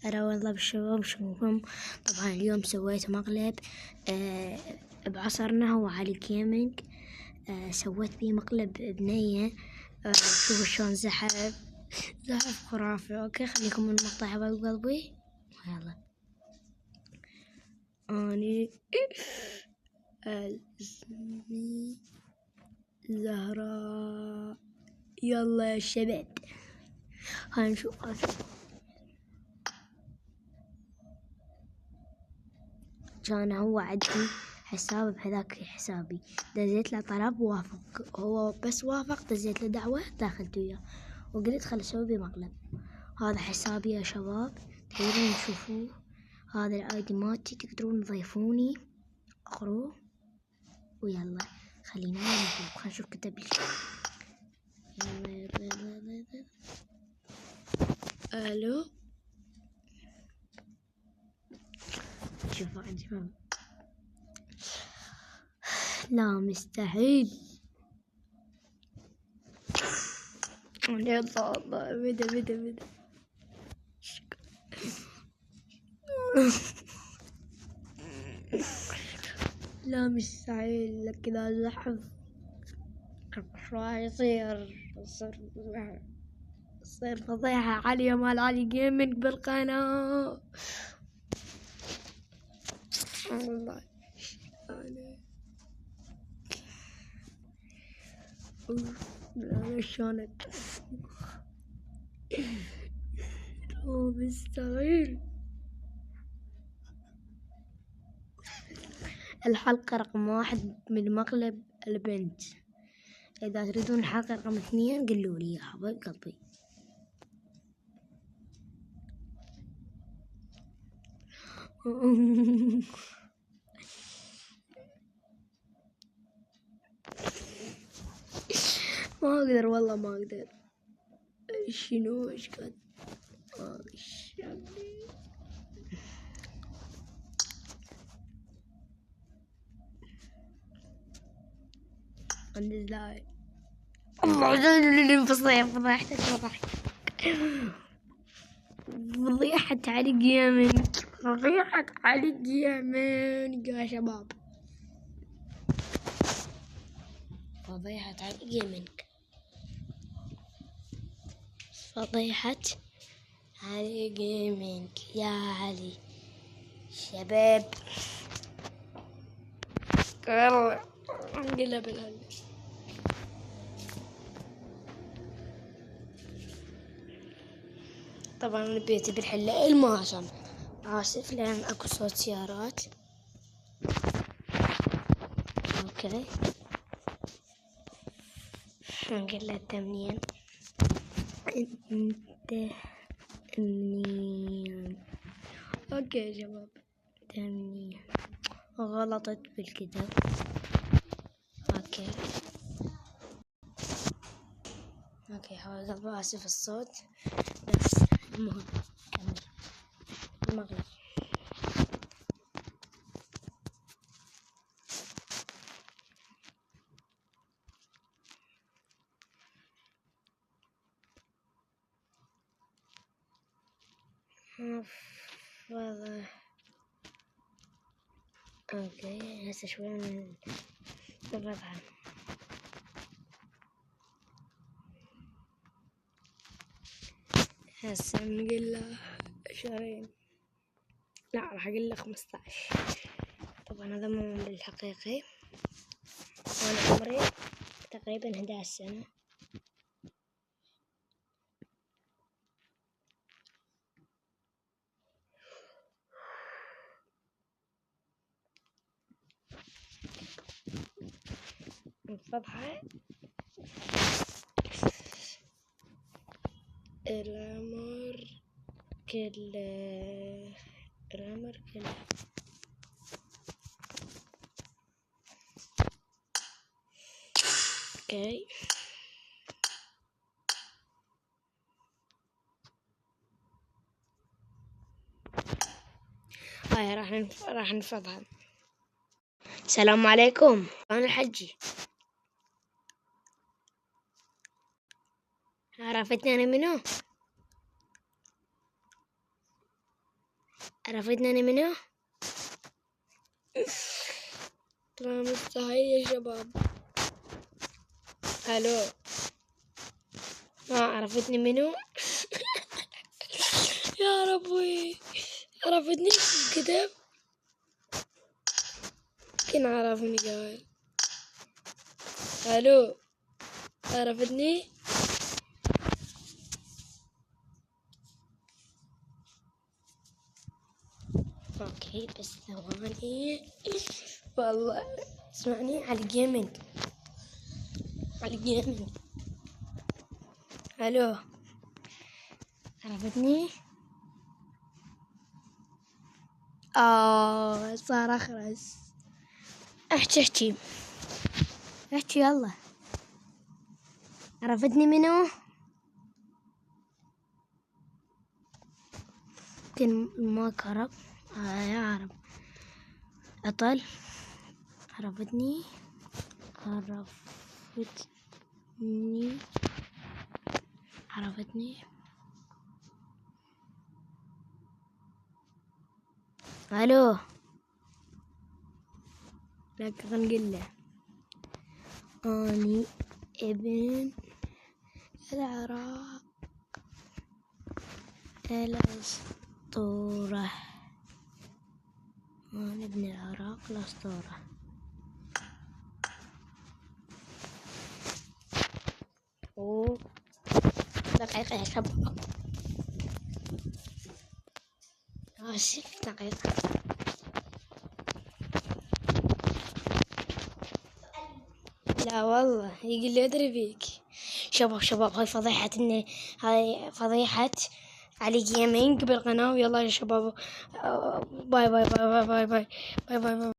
هلا والله بالشباب، شلونكم؟ طبعا اليوم سويت مقلب بعصرنا هو علي جيمنج. سويت فيه مقلب بنية. شوفوا شلون زحف خرافي. اوكي، خليكم من المقطع حبايب قلبي. يلا اني اسمي زهراء. يلا يا شباب هنشوف. كان هو عندي حساب بهذاك حسابي، دزيت له طلب وافق، هو بس وافق دزيت له دعوة دخلت وياه وقلت خل اسوي بيه مقلب. هذا حسابي يا شباب، تقدرون تشوفوه. هذا الايدي مالتي، تقدرون تضيفوني اقروه. ويلا خلينا نشوف، خلينا نشوف كتب لي. الو شوفوا عندي لا مستحيل. يلا والله بدا لا مستحيل لك إذا زحف راح يصير فضيحة عالية مال علي جيمنج بالقناة. والله أنا شلون مستحيل. الحلقة رقم 1 من مقلب البنت. إذا تريدون الحلقة رقم 2 قولوا لي يا حبايب قلبي. ما أقدر والله ما أقدر. شنو إيش قد الله فضحتك فضيحة علي جيمنج، فضيحة علي جيمنج يا شباب، فضيحة علي جيمنج، فضيحة علي جيمنج يا علي. شباب يلا انقلب الهل. طبعا انا بيتي بالحلة المعظم، اسف لان اكو صوت سيارات. اوكي نقول له تمنين. انت منين؟ اوكي يا شباب تمنين، غلطت بالكتاب. اوكي حاول قلبي، اسف الصوت بس المهم كمل المغرب. والله اوكي هسه شوي من الربعة. هسه نقول له شهرين، لا راح اقول له 15. طبعا هذا مو عمري الحقيقي، وانا عمري تقريبا 11 سنة. الفضحة العمر كله اوكي. هاي راح نفضها. السلام عليكم، انا الحجي. عرفتني انا منو؟ عرفتني أنا منو؟ ترى مستحيل يا شباب. ألو، ما عرفتني منو؟ يا ربي، عرفتني كتب؟ كن عرفني قال. ألو، عرفتني؟ اوكي بس ثواني والله. اسمعني على الجيمنج، على الجيمنج. الو، عرفتني؟ صار اخرس. احكي يلا. عرفتني منو؟ يمكن ما كرب. يا عرب أطل. عرفتني. ألو، لك نقول له أني ابن العراق الأسطورة. أنا ابن العراق الأسطورة. دقيقة يا شباب، آسف دقيقة. لا والله يقول لي أدري فيك. شباب هاي فضيحة علي جيمنج بالقناة. ويلا يا شباب، باي باي باي باي باي باي باي باي باي.